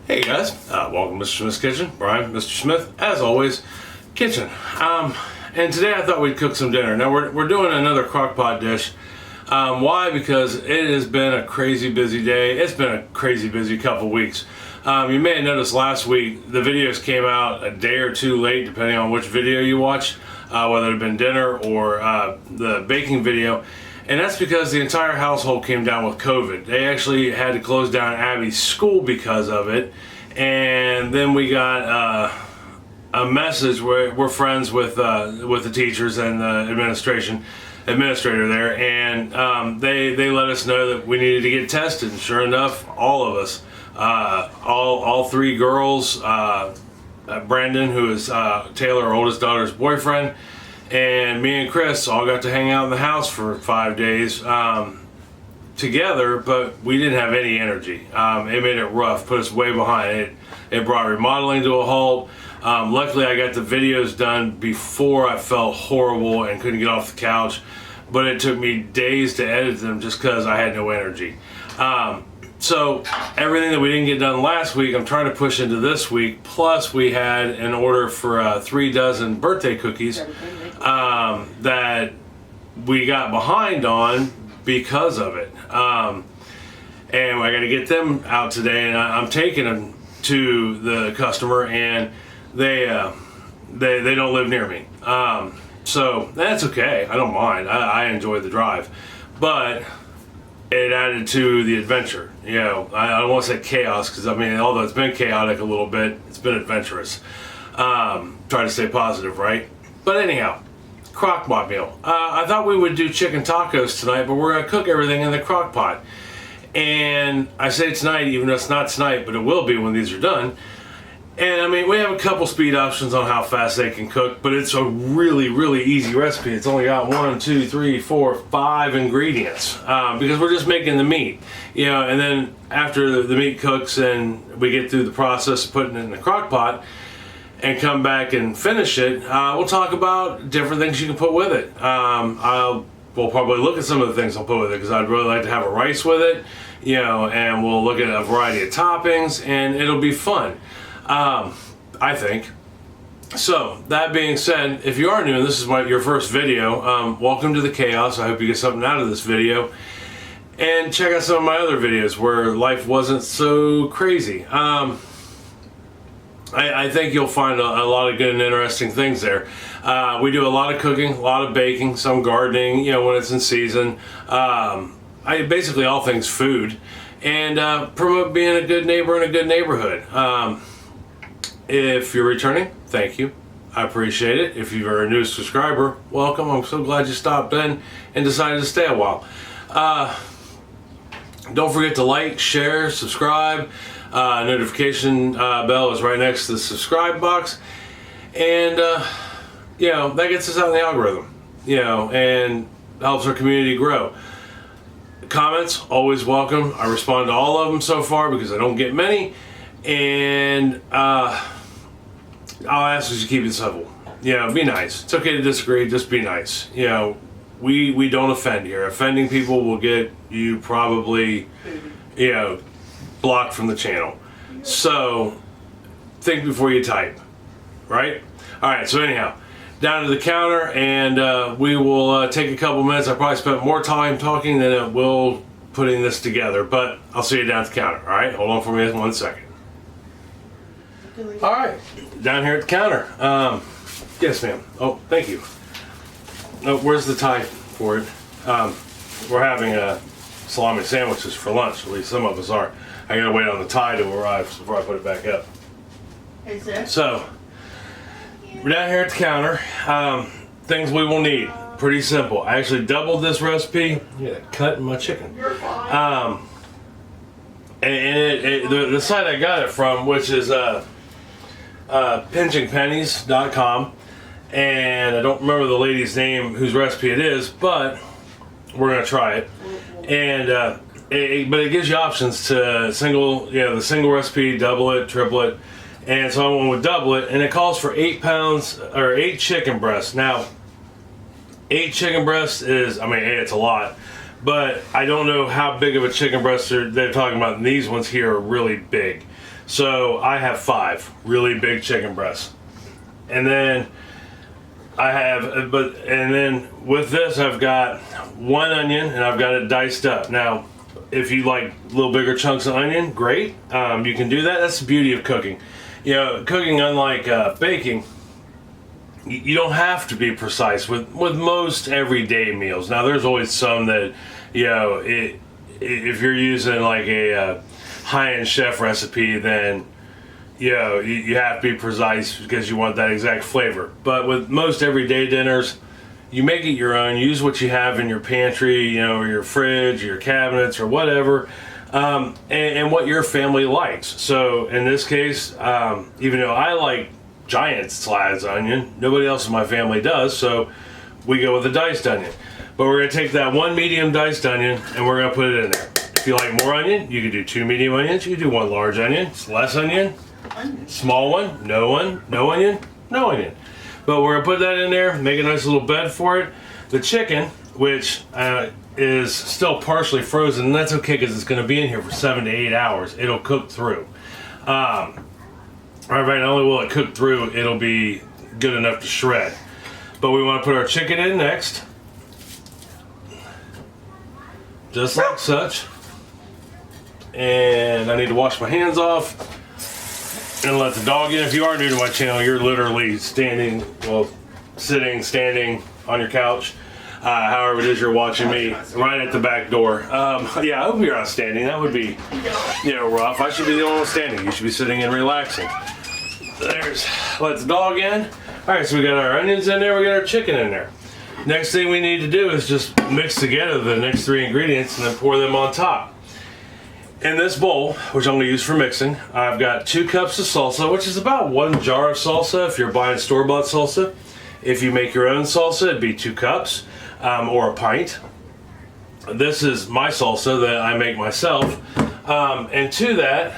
Hey guys, welcome to Mr. Smith's Kitchen. Brian, Mr. Smith, as always, kitchen. And today I thought we'd cook some dinner. Now we're doing another crock pot dish. Why? Because it has been a crazy busy day. It's been a crazy busy couple weeks. You may have noticed last week the videos came out a day or two late, depending on which video you watch, whether it had been dinner or the baking video. And that's because the entire household came down with COVID. They actually had to close down Abby's school because of it. And then we got a message where we're friends with the teachers and the administrator there, and they let us know that we needed to get tested. And sure enough, all of us, all three girls, Brandon, who is Taylor, our oldest daughter's boyfriend, and me and Chris all got to hang out in the house for 5 days together, but we didn't have any energy. It made it rough, put us way behind. It brought remodeling to a halt. Luckily, I got the videos done before I felt horrible and couldn't get off the couch, but it took me days to edit them just because I had no energy. So everything that we didn't get done last week, I'm trying to push into this week. Plus, we had an order for 3 dozen birthday cookies that we got behind on because of it. And I got to get them out today, and I'm taking them to the customer, and they don't live near me. So that's okay. I don't mind. I enjoy the drive, but it added to the adventure. You know, I don't want to say chaos, because I mean, although it's been chaotic a little bit, it's been adventurous. Try to stay positive, right? But anyhow, crock pot meal. I thought we would do chicken tacos tonight, but we're gonna cook everything in the crock pot. And I say tonight, even though it's not tonight, but it will be when these are done. And I mean, we have a couple speed options on how fast they can cook, but it's a really, really easy recipe. It's only got 1, 2, 3, 4, 5 ingredients because we're just making the meat, you know. And then after the meat cooks and we get through the process of putting it in the crock pot and come back and finish it, we'll talk about different things you can put with it. We'll probably look at some of the things I'll put with it, because I'd really like to have a rice with it, you know, and we'll look at a variety of toppings, and it'll be fun. I think. So, that being said, if you are new and this is your first video, welcome to the chaos. I hope you get something out of this video. And check out some of my other videos where life wasn't so crazy. I think you'll find a lot of good and interesting things there. We do a lot of cooking, a lot of baking, some gardening, you know, when it's in season. Basically all things food. And promote being a good neighbor in a good neighborhood. If you're returning, thank you. I appreciate it. If you're a new subscriber, welcome. I'm so glad you stopped in and decided to stay a while. Don't forget to like, share, subscribe. Notification bell is right next to the subscribe box. And, you know, that gets us out in the algorithm, you know, and helps our community grow. Comments, always welcome. I respond to all of them so far because I don't get many. And I'll ask you to keep it simple. You know, be nice. It's okay to disagree, just be nice. You know, we don't offend here. Offending people will get you probably, you know, blocked from the channel. So think before you type, right? All right, so anyhow, down to the counter, and we will take a couple minutes. I probably spent more time talking than it will putting this together, but I'll see you down at the counter. All right, hold on for me 1 second. All right, down here at the counter. Yes, ma'am. Oh, thank you. Oh, where's the tie for it? We're having salami sandwiches for lunch. At least some of us are. I gotta wait on the tie to arrive before I put it back up. Hey, sir. So, we're down here at the counter. Things we will need. Pretty simple. I actually doubled this recipe. Yeah, cutting my chicken. You're fine. And the site I got it from, which is pinchingpennies.com, and I don't remember the lady's name whose recipe it is, but we're gonna try it. And but it gives you options to the single recipe, double it, triple it, and so I went with double it, and it calls for 8 pounds or 8 chicken breasts. Now, 8 chicken breasts is, I mean, it's a lot, but I don't know how big of a chicken breast they're talking about. And these ones here are really big. So I have 5 really big chicken breasts. And then and then with this I've got 1 onion and I've got it diced up. Now, if you like little bigger chunks of onion, great. You can do that. That's the beauty of cooking. You know, cooking, unlike baking, you don't have to be precise with most everyday meals. Now, there's always some that, you know, if you're using like a high-end chef recipe, then you know, you have to be precise because you want that exact flavor. But with most everyday dinners, you make it your own. Use what you have in your pantry, you know, or your fridge, or your cabinets, or whatever, and what your family likes. So in this case, even though I like giant slices of onion, nobody else in my family does, so we go with a diced onion. But we're going to take that 1 medium diced onion and we're going to put it in there. If you like more onion, you could do 2 medium onions. You could do 1 large onion. It's less onion. Small one, no onion, no onion. But we're gonna put that in there, make a nice little bed for it. The chicken, which is still partially frozen, and that's okay because it's gonna be in here for 7 to 8 hours. It'll cook through. All right, not only will it cook through, it'll be good enough to shred. But we want to put our chicken in next, just like such. And I need to wash my hands off and let the dog in. If you are new to my channel, you're literally standing, well, sitting, standing on your couch, however it is you're watching me, right at the back door. Yeah, I hope you're not standing. That would be, you know, rough. I should be the only one standing. You should be sitting and relaxing. Let the dog in. All right, so we got our onions in there, we got our chicken in there. Next thing we need to do is just mix together the next 3 ingredients and then pour them on top. In this bowl, which I'm going to use for mixing, I've got 2 cups of salsa, which is about 1 jar of salsa if you're buying store-bought salsa. If you make your own salsa, it'd be 2 cups or a pint. This is my salsa that I make myself. And to that,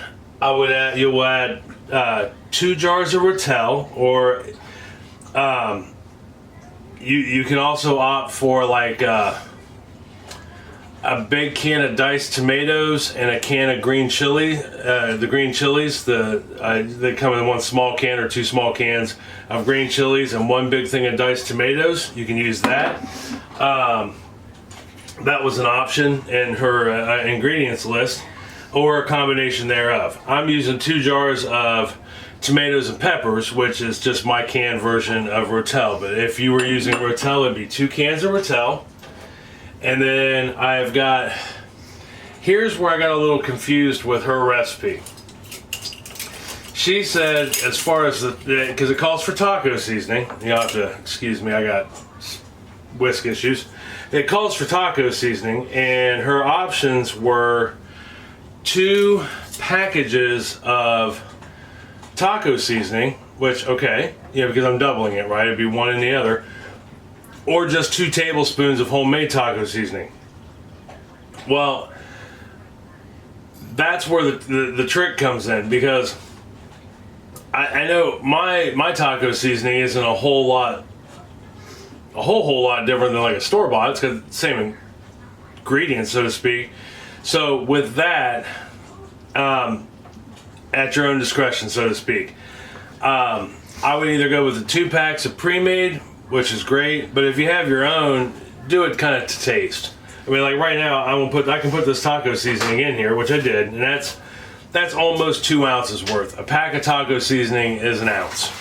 you'll add 2 jars of Rotel, or you can also opt for like a big can of diced tomatoes and a can of green chili. The green chilies, they come in 1 small can or 2 small cans of green chilies and 1 big thing of diced tomatoes. You can use that. That was an option in her ingredients list, or a combination thereof. I'm using 2 jars of tomatoes and peppers, which is just my canned version of Rotel. But if you were using Rotel, it'd be 2 cans of Rotel. And then I've got, here's where I got a little confused with her recipe. She said, as far as because it calls for taco seasoning, you'll have to excuse me, I got whisk issues. It calls for taco seasoning, and her options were 2 packages of taco seasoning, which, okay, you know, because I'm doubling it, right? It'd be 1 in the other. Or just 2 tablespoons of homemade taco seasoning. Well, that's where the trick comes in, because I know my taco seasoning isn't a whole lot different than like a store-bought. It's got the same ingredients, so to speak. So with that, at your own discretion, so to speak, I would either go with the 2 packs of pre-made, which is great, but if you have your own, do it kind of to taste. I mean, like right now, I can put this taco seasoning in here, which I did, and that's almost 2 ounces worth. A pack of taco seasoning is 1 ounce.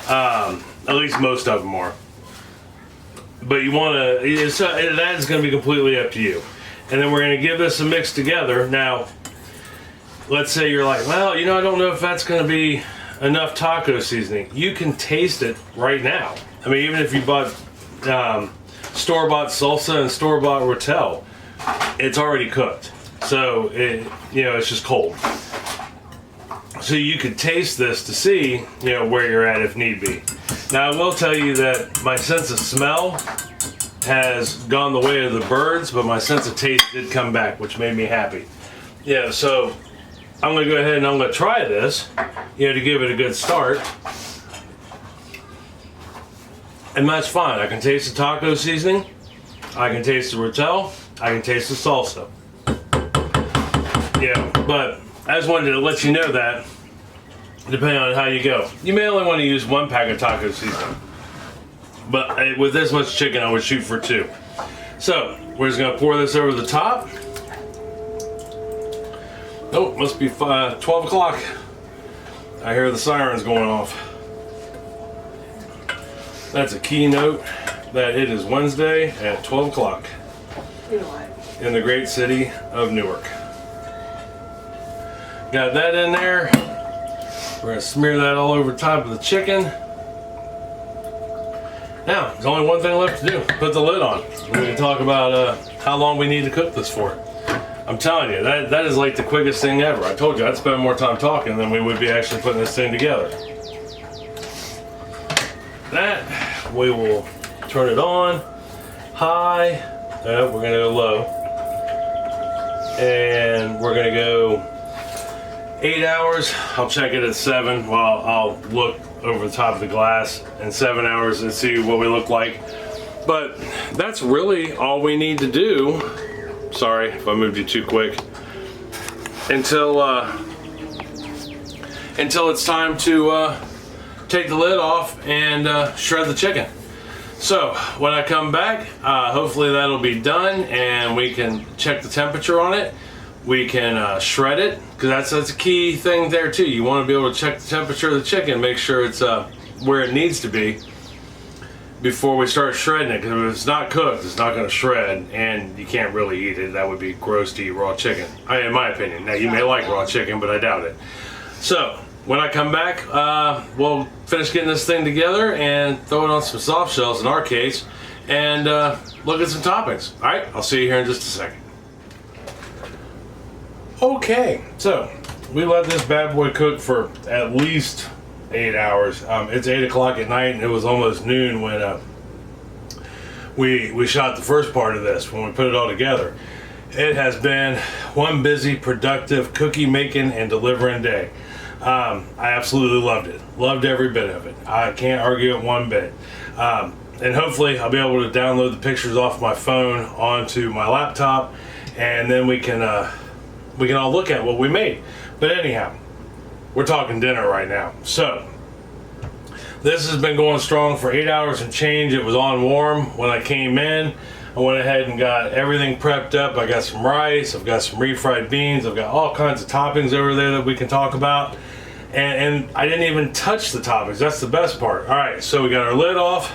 At least most of them are. But you want to, that is going to be completely up to you. And then we're going to give this a mix together. Now, let's say you're like, well, you know, I don't know if that's going to be enough taco seasoning. You can taste it right now. I mean, even if you bought store-bought salsa and store-bought Rotel, it's already cooked. So, it's just cold. So you could taste this to see, where you're at if need be. Now, I will tell you that my sense of smell has gone the way of the birds, but my sense of taste did come back, which made me happy. Yeah, so I'm going to go ahead and I'm going to try this, to give it a good start. And that's fine. I can taste the taco seasoning. I can taste the Rotel. I can taste the salsa. Yeah, but I just wanted to let you know that depending on how you go. You may only want to use 1 pack of taco seasoning, but with this much chicken, I would shoot for 2. So we're just gonna pour this over the top. Oh, must be 12 o'clock. I hear the sirens going off. That's a keynote that it is Wednesday at 12 o'clock You know what? in the great city of Newark. Got that in there. We're gonna smear that all over top of the chicken. Now, there's only one thing left to do. Put the lid on. We can talk about how long we need to cook this for. I'm telling you, that is like the quickest thing ever. I told you I'd spend more time talking than we would be actually putting this thing together. That, we will turn it on, high, we're gonna go low, and we're gonna go 8 hours. I'll check it at 7 while I'll look over the top of the glass, and 7 hours and see what we look like. But that's really all we need to do. Sorry if I moved you too quick. Until it's time to take the lid off and shred the chicken. So when I come back, hopefully that'll be done and we can check the temperature on it. We can shred it, because that's a key thing there too. You want to be able to check the temperature of the chicken, make sure it's where it needs to be before we start shredding it, because if it's not cooked, it's not going to shred, and you can't really eat it. That would be gross to eat raw chicken, in my opinion. Now, you may like raw chicken, but I doubt it. So, when I come back, we'll finish getting this thing together and throw it on some soft shells in our case, and look at some toppings. All right, I'll see you here in just a second. Okay, so we let this bad boy cook for at least 8 hours. It's 8 o'clock at night, and it was almost noon when we shot the first part of this, when we put it all together. It has been one busy, productive cookie making and delivering day. I absolutely loved it. Loved every bit of it. I can't argue it one bit. And hopefully I'll be able to download the pictures off my phone onto my laptop, and then we can all look at what we made. But anyhow, we're talking dinner right now. So this has been going strong for 8 hours and change. It was on warm when I came in. I went ahead and got everything prepped up. I got some rice, I've got some refried beans, I've got all kinds of toppings over there that we can talk about. And I didn't even touch the toppings. That's the best part. All right, so we got our lid off,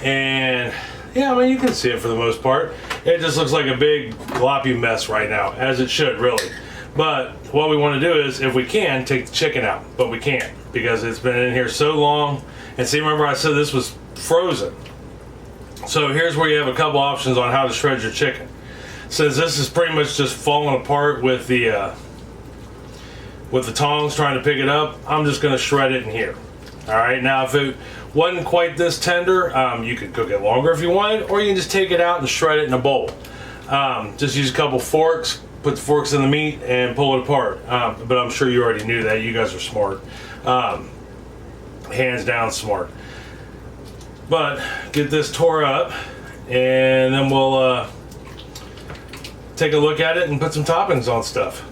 and yeah, I mean, you can see it for the most part. It just looks like a big gloppy mess right now, as it should, really. But what we want to do is, if we can, take the chicken out, but we can't because it's been in here so long. And see, remember I said this was frozen. So here's where you have a couple options on how to shred your chicken. Since this is pretty much just falling apart with the tongs trying to pick it up, I'm just going to shred it in here. All right, now if it wasn't quite this tender, you could cook it longer if you wanted, or you can just take it out and shred it in a bowl. Just use a couple forks, put the forks in the meat, and pull it apart. But I'm sure you already knew that. You guys are smart. Hands down smart. But get this tore up, and then we'll take a look at it and put some toppings on stuff.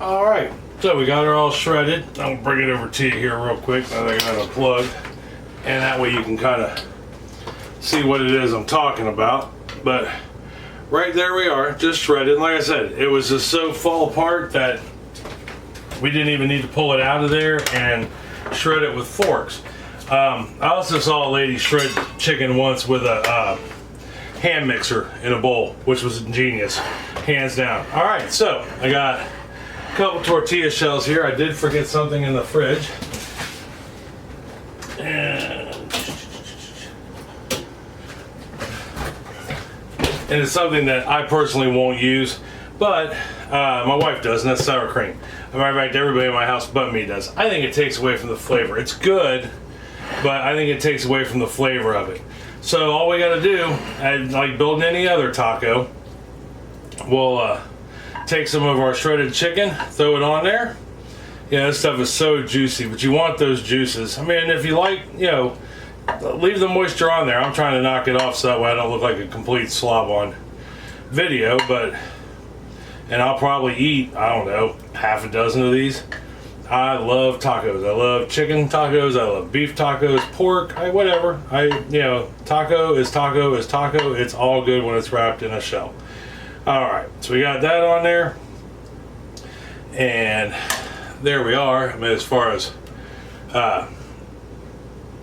All right, so we got her all shredded. I'm gonna bring it over to you here real quick now that I got it unplugged, and that way you can kind of see what it is I'm talking about. But right there we are, just shredded. And like I said, it was just so fall apart that we didn't even need to pull it out of there and shred it with forks. I also saw a lady shred chicken once with a hand mixer in a bowl, which was ingenious, hands down. All right, so I got a couple tortilla shells here. I did forget something in the fridge. And it's something that I personally won't use, but my wife does, and that's sour cream. In fact, everybody in my house but me does. I think it takes away from the flavor. It's good, but I think it takes away from the flavor of it. So all we gotta do, like building any other taco, we'll take some of our shredded chicken, throw it on there. Yeah, this stuff is so juicy, but you want those juices. I mean, if you like, leave the moisture on there. I'm trying to knock it off so that way I don't look like a complete slob on video, but and I'll probably eat, I don't know, half a dozen of these. I love tacos. I love chicken tacos. I love beef tacos, pork, whatever. Taco is taco is taco. It's all good when it's wrapped in a shell. All right, so we got that on there, and there we are. I mean, as far as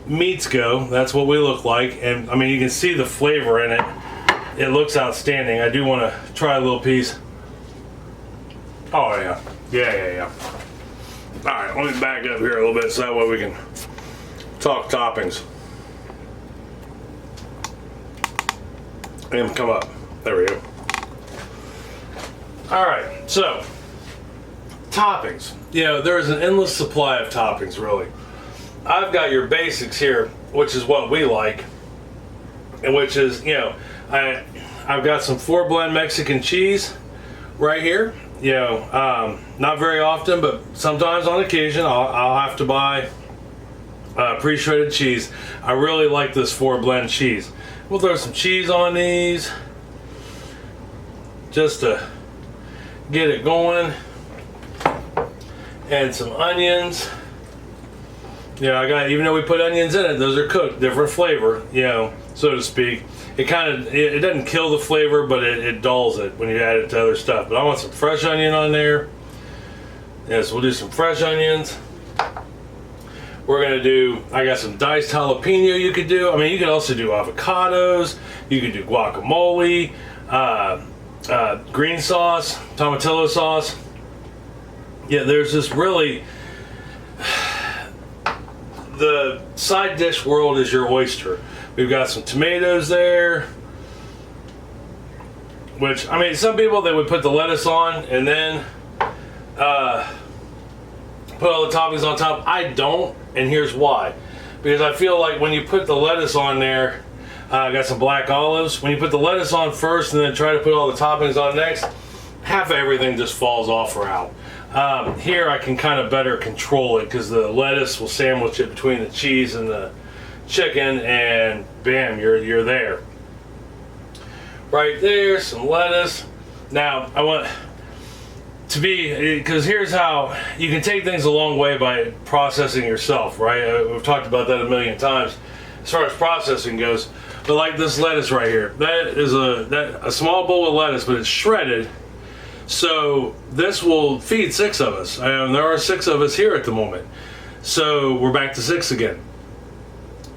meats go, that's what we look like, and I mean, you can see the flavor in it. It looks outstanding. I do want to try a little piece. Oh yeah. All right, let me back up here a little bit so that way we can talk toppings. And come up. There we go. All right, so toppings. There's an endless supply of toppings, really. I've got your basics here, which is what we like, and which is, I've got some 4-blend Mexican cheese right here. Not very often, but sometimes on occasion I'll have to buy pre-shredded cheese. I really like this 4-blend cheese. We'll throw some cheese on these just to get it going, and some onions. Even though we put onions in it, those are cooked, different flavor, so to speak. It doesn't kill the flavor, but it dulls it when you add it to other stuff. But I want some fresh onion on there. Yes, we'll do some fresh onions. I got some diced jalapeno you could do. I mean, you could also do avocados. You could do guacamole, green sauce, tomatillo sauce. Yeah, there's this really... The side dish world is your oyster. We've got some tomatoes there, which, I mean, some people, they would put the lettuce on and then put all the toppings on top. I don't, and here's why. Because I feel like when you put the lettuce on there, I got some black olives. When you put the lettuce on first and then try to put all the toppings on next, half of everything just falls off or out. Here I can kind of better control it because the lettuce will sandwich it between the cheese and the chicken, and bam, you're there. Right there, some lettuce. Now I want to be, because here's how you can take things a long way by processing yourself, right? We've talked about that a million times as far as processing goes. But like this lettuce right here, that is a small bowl of lettuce, but it's shredded. So this will feed 6 of us. There are 6 of us here at the moment. So we're back to 6 again.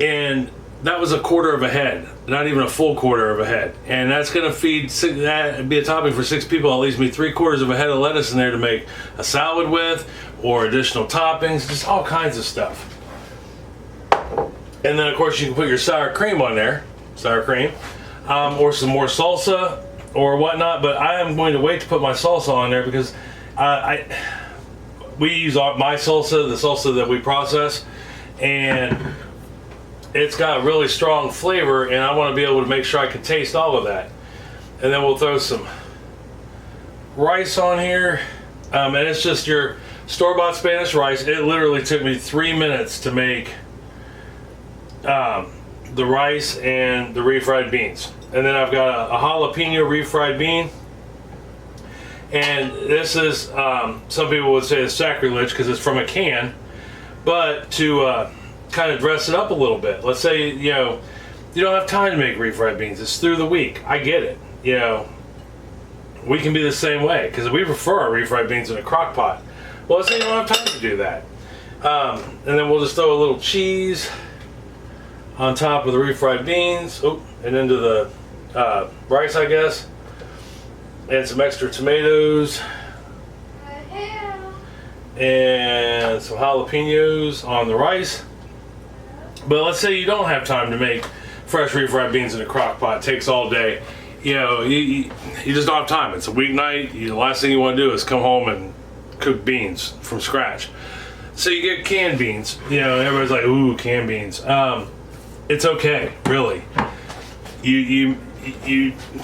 And that was a quarter of a head, not even a full quarter of a head. And that's going to feed that'd be a topping for 6 people. At least be 3/4 of a head of lettuce in there to make a salad with, or additional toppings, just all kinds of stuff. And then of course you can put your sour cream on there, or some more salsa or whatnot. But I am going to wait to put my salsa on there because we use my salsa, the salsa that we process, and it's got a really strong flavor, and I want to be able to make sure I can taste all of that. And then we'll throw some rice on here, and it's just your store-bought Spanish rice. It literally took me 3 minutes to make the rice and the refried beans. And then I've got a jalapeno refried bean, and this is some people would say it's sacrilege because it's from a can, but to kind of dress it up a little bit. Let's say you don't have time to make refried beans, it's through the week. I get it. We can be the same way because we prefer our refried beans in a crock pot. Well, let's say you don't have time to do that, and then we'll just throw a little cheese on top of the refried beans, and into the rice, I guess, and some extra tomatoes and some jalapenos on the rice. But let's say you don't have time to make fresh refried beans in a crock pot. It takes all day. You just don't have time. It's a weeknight. The last thing you want to do is come home and cook beans from scratch. So you get canned beans. Everybody's like, ooh, canned beans. It's okay, really. You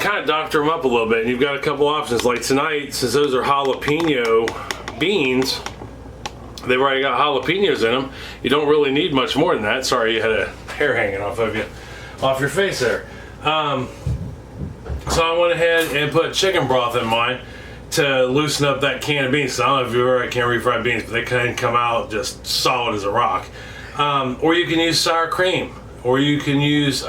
kind of doctor them up a little bit, and you've got a couple options. Like tonight, since those are jalapeno beans, they've already got jalapenos in them. You don't really need much more than that. Sorry, you had a hair hanging off your face there. So I went ahead and put chicken broth in mine to loosen up that can of beans. I don't know if you've ever had can refried beans, but they can come out just solid as a rock. Or you can use sour cream, or you can use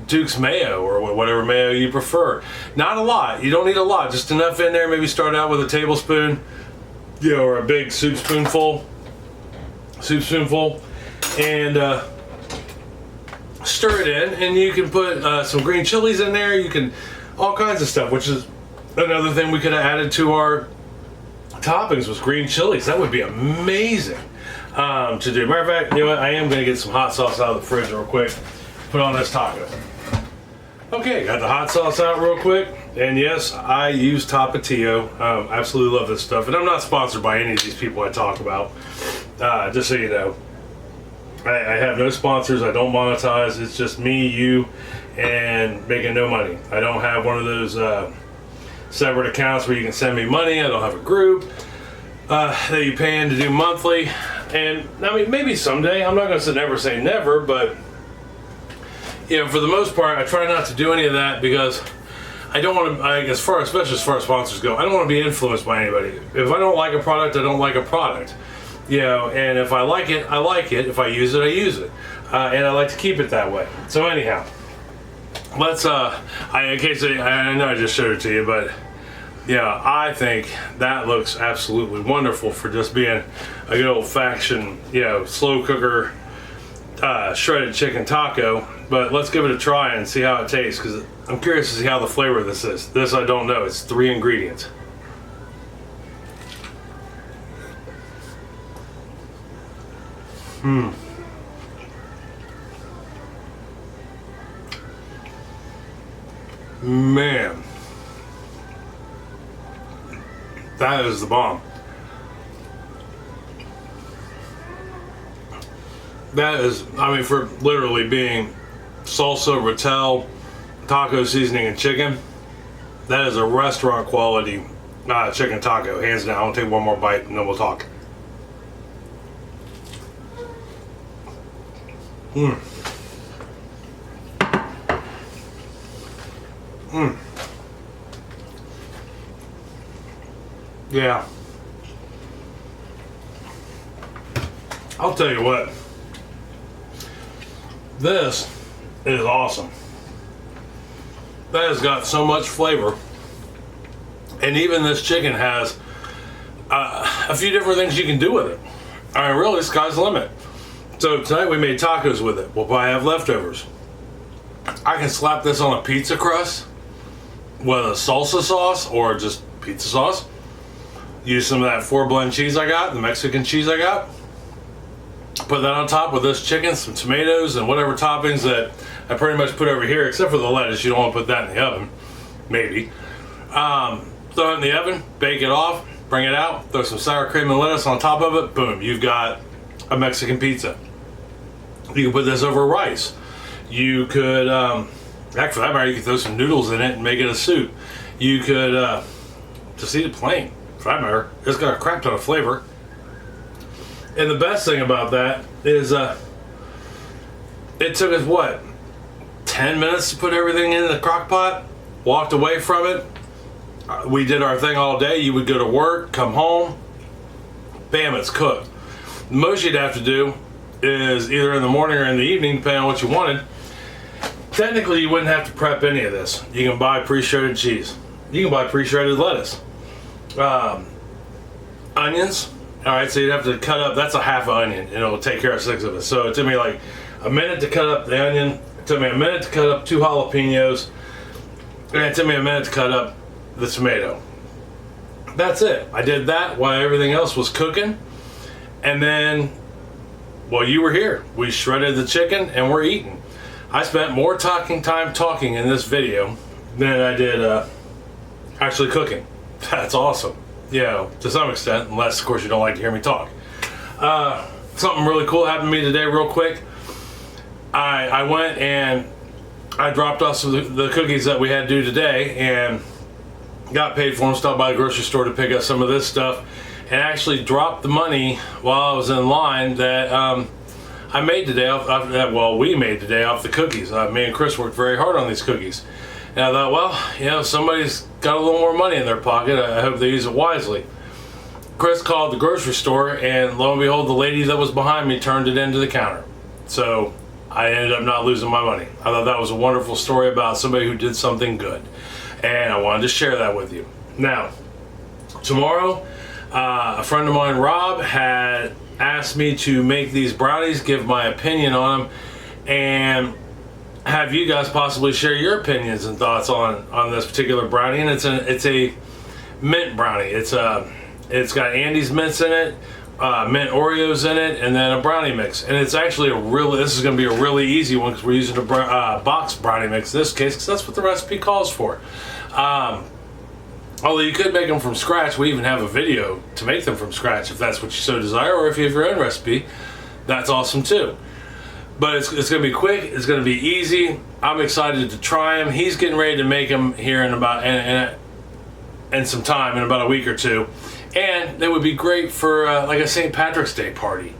Duke's mayo, or whatever mayo you prefer. Not a lot. You don't need a lot. Just enough in there. Maybe start out with a tablespoon, or a big soup spoonful, and stir it in. And you can put some green chilies in there. You can all kinds of stuff, which is another thing we could have added to our toppings was green chilies. That would be amazing to do. Matter of fact, you know what? I am going to get some hot sauce out of the fridge real quick. Put on this taco. Okay, got the hot sauce out real quick. And yes, I use Tapatio. Absolutely love this stuff. And I'm not sponsored by any of these people I talk about. Just so you know. I have no sponsors. I don't monetize. It's just me, you, and making no money. I don't have one of those separate accounts where you can send me money. I don't have a group that you pay in to do monthly. And I mean, maybe someday. I'm not going to never say never, but you know, for the most part, I try not to do any of that because I don't want to. Especially as far as sponsors go, I don't want to be influenced by anybody. If I don't like a product, I don't like a product. You know, and if I like it, I like it. If I use it, I use it, and I like to keep it that way. So anyhow, let's. I know I just showed it to you, but yeah, I think that looks absolutely wonderful for just being a good old-fashioned, slow cooker shredded chicken taco. But let's give it a try and see how it tastes, because I'm curious to see how the flavor of this is. This I don't know. It's 3 ingredients. Man, that is the bomb. That is, I mean, for literally being salsa, Rotel, taco seasoning, and chicken, that is a restaurant quality chicken taco, hands down. I'll take one more bite and then we'll talk. Yeah. I'll tell you what. This is awesome. That has got so much flavor. And even this chicken has a few different things you can do with it. I mean, really, sky's the limit. So tonight we made tacos with it. We'll probably have leftovers. I can slap this on a pizza crust with a salsa sauce or just pizza sauce. Use some of that 4-blend cheese I got, the Mexican cheese I got. Put that on top with this chicken, some tomatoes, and whatever toppings that I pretty much put over here, except for the lettuce. You don't want to put that in the oven. Maybe. Throw it in the oven, bake it off, bring it out, throw some sour cream and lettuce on top of it. Boom, you've got a Mexican pizza. You can put this over rice. You could, heck, for that matter, you could throw some noodles in it and make it a soup. You could just eat it plain. For that matter, it's got a crap ton of flavor. And the best thing about that is it took us, what, 10 minutes to put everything in the crock pot? Walked away from it. We did our thing all day. You would go to work, come home, bam, it's cooked. The most you'd have to do is either in the morning or in the evening, depending on what you wanted. Technically, you wouldn't have to prep any of this. You can buy pre-shredded cheese. You can buy pre-shredded lettuce. Onions. All right, so you'd have to cut up, that's a half an onion, and it'll take care of 6 of it. So it took me like a minute to cut up the onion. It took me a minute to cut up 2 jalapenos. And it took me a minute to cut up the tomato. That's it. I did that while everything else was cooking. And then, well, you were here. We shredded the chicken and we're eating. I spent more time talking in this video than I did actually cooking. That's awesome. To some extent, unless of course you don't like to hear me talk. Something really cool happened to me today real quick. I went and I dropped off some of the cookies that we had due today and got paid for them, stopped by the grocery store to pick up some of this stuff, and actually dropped the money while I was in line that I made today we made today off the cookies. Me and Chris worked very hard on these cookies. And I thought, well, somebody's got a little more money in their pocket. I hope they use it wisely. Chris called the grocery store, and lo and behold, the lady that was behind me turned it into the counter. So I ended up not losing my money. I thought that was a wonderful story about somebody who did something good, and I wanted to share that with you. Now, tomorrow, a friend of mine, Rob, had asked me to make these brownies, give my opinion on them, and have you guys possibly share your opinions and thoughts on this particular brownie. And it's a mint brownie. It's got Andes mints in it, mint Oreos in it, and then a brownie mix. And it's actually this is going to be a really easy one because we're using a box brownie mix in this case because that's what the recipe calls for. Although you could make them from scratch. We even have a video to make them from scratch if that's what you so desire, or if you have your own recipe, that's awesome too. But it's going to be quick. It's going to be easy. I'm excited to try them. He's getting ready to make them here in about in some time, in about a week or two, and they would be great for like a St. Patrick's Day party.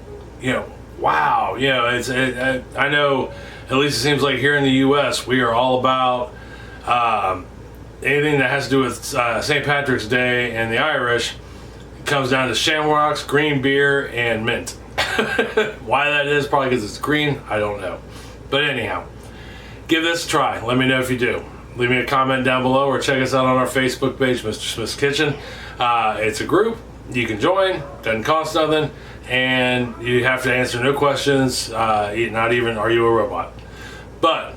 Wow. I know. At least it seems like here in the U.S. we are all about anything that has to do with St. Patrick's Day and the Irish. It comes down to shamrocks, green beer, and mint. Why that is, probably because it's green, I don't know. But anyhow, give this a try. Let me know if you do. Leave me a comment down below or check us out on our Facebook page, Mr. Smith's Kitchen. It's a group. You can join. Doesn't cost nothing. And you have to answer no questions. Not even, are you a robot? But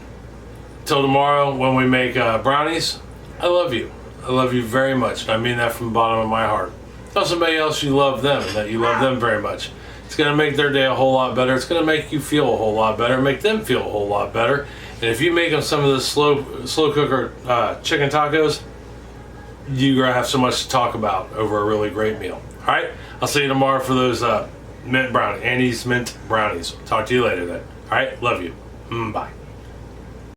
till tomorrow when we make brownies, I love you. I love you very much. And I mean that from the bottom of my heart. Tell somebody else you love them and that you love them very much. It's going to make their day a whole lot better. It's going to make you feel a whole lot better, make them feel a whole lot better. And if you make them some of the slow cooker chicken tacos, you're going to have so much to talk about over a really great meal. All right, I'll see you tomorrow for those mint brownies, Annie's mint brownies. Talk to you later then. All right, love you. Bye.